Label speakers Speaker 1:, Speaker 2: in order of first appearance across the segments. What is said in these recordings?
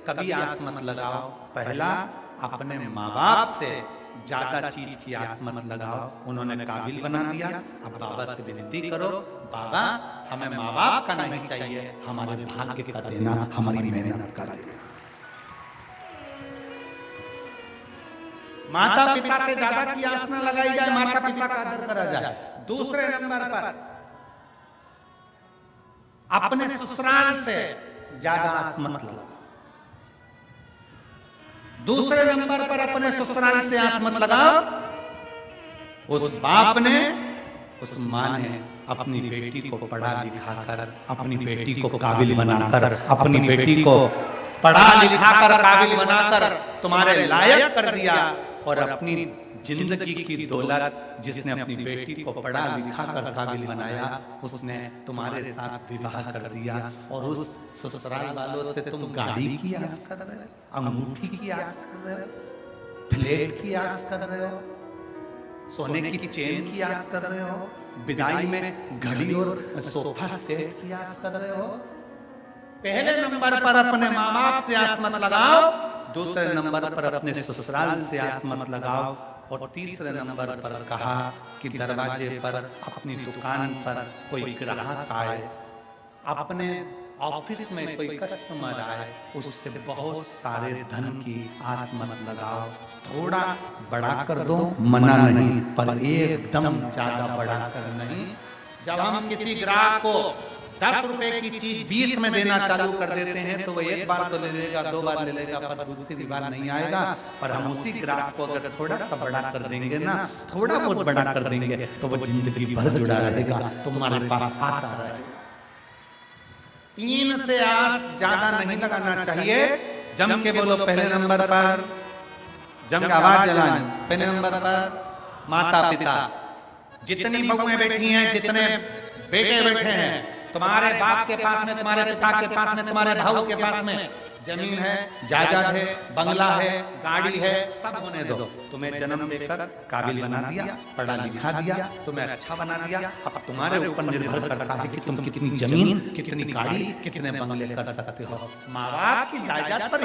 Speaker 1: कभी आस मत लगाओ। पहला, अपने माँ बाप से ज्यादा चीज की आस मत लगाओ। उन्होंने काबिल बना दिया, अब बाबा से विनती करो, बाबा हमें माँ बाप का नहीं चाहिए, हमारे भाग्य का देना, हमारी मेहनत का देना। माता पिता से ज्यादा की आस न लगाई जाए, माता पिता का आदर करा जाए। दूसरे नंबर पर अपने ससुराल से ज्यादा आस मत लगाओ। दूसरे नंबर पर अपने ससुराल से आस मत लगाओ। उस बाप ने, उस माँ ने अपनी बेटी को पढ़ा लिखाकर, अपनी बेटी को काबिल बनाकर, अपनी बेटी को पढ़ा लिखाकर काबिल बनाकर तुम्हारे लायक कर दिया, और अपनी जिंदगी की दौलत जिसने अपनी बेटी को पढ़ा लिखा कर काबिल बनाया, उसने तुम्हारे साथ विवाह कर दिया। और उस ससुराल वालों से तुम गाड़ी की आस कर रहे हो, अंगूठी की आस कर रहे हो, फ्लैट की आस कर रहे हो, सोने की चेन की आस कर रहे हो, विदाई में घड़ी और सोफा सेट की आस कर रहे हो। पहले नंबर पर अपने माँ बाप से आस मत लगाओ, दूसरे नंबर पर अपने ससुराल से आस मत लगाओ, और तीसरे नंबर पर कहा कि दरवाजे पर, अपनी दुकान पर कोई ग्राहक आए, अपने ऑफिस में कोई कस्टमर आए, उससे बहुत सारे धन की आस मत लगाओ। थोड़ा बढ़ा कर दो, मना नहीं, पर एकदम ज्यादा बढ़ा कर नहीं। जब हम किसी ग्राहक को 10 रुपए की चीज 20 में देना चालू कर देते हैं, तो वो एक बार तो ले लेगा, 2 बार ले लेगा, पर दूसरी बार नहीं आएगा। पर हम उसी ग्राहक को अगर थोड़ा सा बड़ा कर देंगे ना, थोड़ा बहुत बड़ा कर देंगे, तो वो जिंदगी भर जुड़ा रहेगा, तुम्हारे पास आता रहेगा। 3 से आस ज्यादा नहीं लगाना चाहिए। जम के बोलो पहले नंबर पर, जम के आवाज जलाएं। पहले नंबर पर माता पिता। जितनी बहुएं बैठी हैं, जितने बेटे बैठे हैं, तुम्हारे बाप के पास में, तुम्हारे पिता के पास में, तुम्हारे भाऊ के पास में जमीन है, जायदाद है, बंगला है, गाड़ी है, सब होने दो। तुम्हें जन्म देकर काबिल बना दिया, पढ़ा लिखा दिया, तुम्हें अच्छा बना दिया। अब तुम्हारे ऊपर निर्भर करता है कि तुम कितनी जमीन, कितनी गाड़ी, कितने बंगले कर सकते हो। माँ बाप की जायदाद पर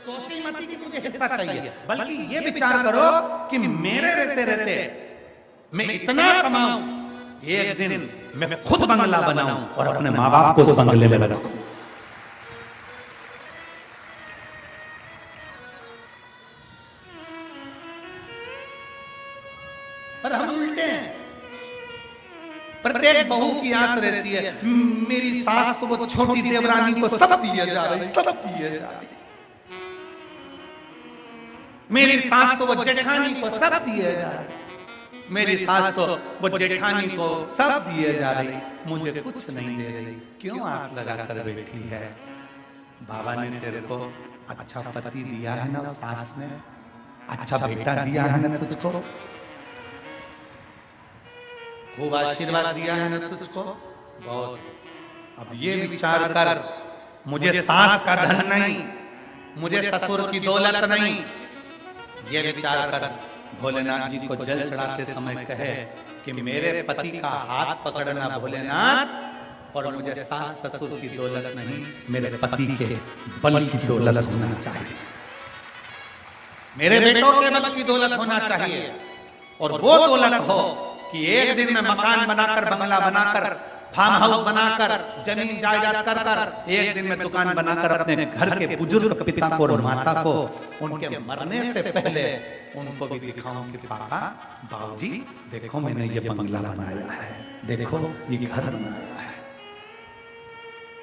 Speaker 1: सोची मत कि मुझे हिस्सा चाहिए, बल्कि ये विचार करो कि मेरे रहते रहते मैं इतना कमाऊं, एक दिन मैं खुद बंगला बनाऊं और अपने माँ बाप को उस बंगले में रखूं। पर हम उल्टे हैं। प्रत्येक बहू की आस रहती है, मेरी सास को, वो छोटी देवरानी को सब दिया जा रहा है, सब दिया जा रहा है। मेरी सास को, वो जेठानी को सब दिया जा रहा है। मेरी सास को, वो जेठानी को सब दिए जा रही, मुझे कुछ नहीं दे रही। क्यों आस लगा कर बैठी है? बाबा ने तेरे को अच्छा पति दिया है ना, सास ने अच्छा बेटा दिया है ना तुझको, खूब आशीर्वाद दिया है ना तुझको, बहुत। अब ये विचार कर, मुझे सास का धन नहीं, मुझे ससुर की दौलत नहीं, ये विचार कर भोलेनाथ जी को जल चढ़ाते समय कहे कि मेरे पति का हाथ पकड़ना भोलेनाथ, और मुझे सास ससुर की दौलत नहीं, मेरे पति के बल की दौलत होना चाहिए, मेरे बेटों के बल की दौलत होना चाहिए। और वो दौलत हो कि एक दिन में मकान बनाकर, बंगला बनाकर, फार्म हाउस बनाकर, जमीन जायदाद कर कर, एक दिन में दुकान बनाकर अपने घर के बुजुर्ग पिता को और माता को उनके मरने से पहले उनको भी दिखाऊं कि पापा, बाबूजी, देखो मैंने ये बंगला बनाया है, देखो ये घर बनाया है।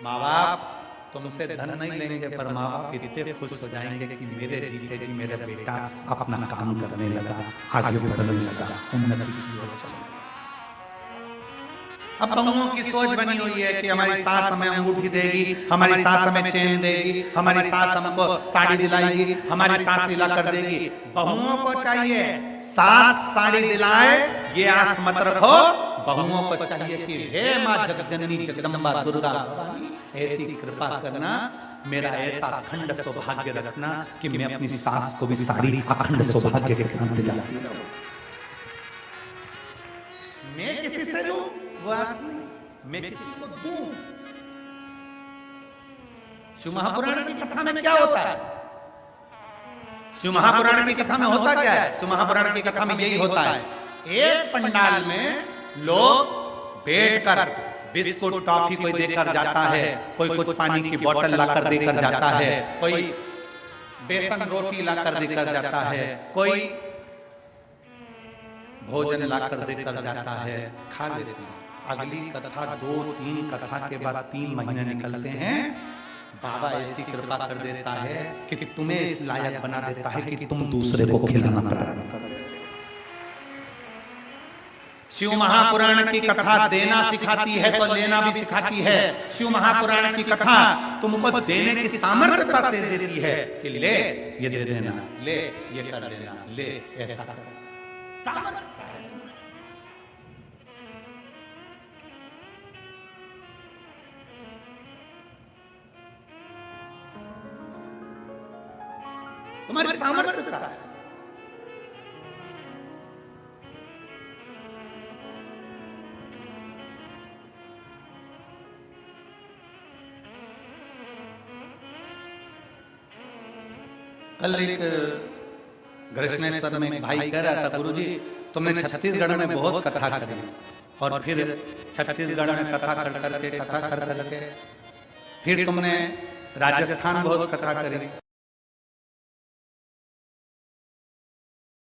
Speaker 1: माँ बाप तुमसे धन नहीं लेंगे, पर माँ बाप इतने खुश हो जाएंगे कि मेरे जीते जी मेरा बेटा अपना काम करने लगा, आगे बढ़ने लगा, उन्नति की ओर चला। अब बहुओं की सोच बनी हुई है कि हमारी सास हमें अंगूठी देगी, हमारी सास हमें चेन देगी, हमारी सास हमको साड़ी दिलाएगी, हमारी सास दिला कर देगी। बहुओं को चाहिए सास साड़ी दिलाए, ये आस मत रखो। बहुओं को चाहिए कि हे माँ जगजननी जगदम्बा दुर्गा भवानी, ऐसी कृपा करना, मेरा ऐसा अखंड सौभाग्य रखना कि मैं अपनी सास को भी साड़ी अखंड सौभाग्य के साथ दिलाती रहूं। मैं किसी से लूं वो आस नहीं, मैं किसी को दूं। शिव महापुराण की कथा में क्या होता है? शिव महापुराण की कथा में होता क्या है? शिव महापुराण की कथा में यही होता है, एक पंडाल में लोग बैठकर बिस्कुट टॉफी कोई देकर जाता है, कोई कुछ पानी की बोतल लाकर देकर जाता है, कोई बेसन रोटी लाकर देकर जाता है, कोई भोजन लाकर देकर जाता है, खा लेते हैं। अगली कथा 2-3 कथा के बाद 3 महीने निकलते हैं, बाबा ऐसी कृपा कर देता है कि तुम्हें इस लायक बना देता है कि तुम दूसरे को खिलाना प्रारंभ कर। शिव महापुराण की कथा देना सिखाती है तो लेना भी सिखाती है। शिव महापुराण की कथा तुमको देने की सामर्थ्यता दे देती है कि ले ये दे देना, ले ये कर देना, ले ऐसा कर, सामर्थ्य है। तुम्हारी सामर्थ्यता है। कल एक गृष्णेश्वर में एक भाई कह रहा था, गुरुजी तुमने छत्तीसगढ़ में बहुत कथा करी और फिर छत्तीसगढ़ में कथा कर करके फिर तुमने राजस्थान बहुत कथा करी,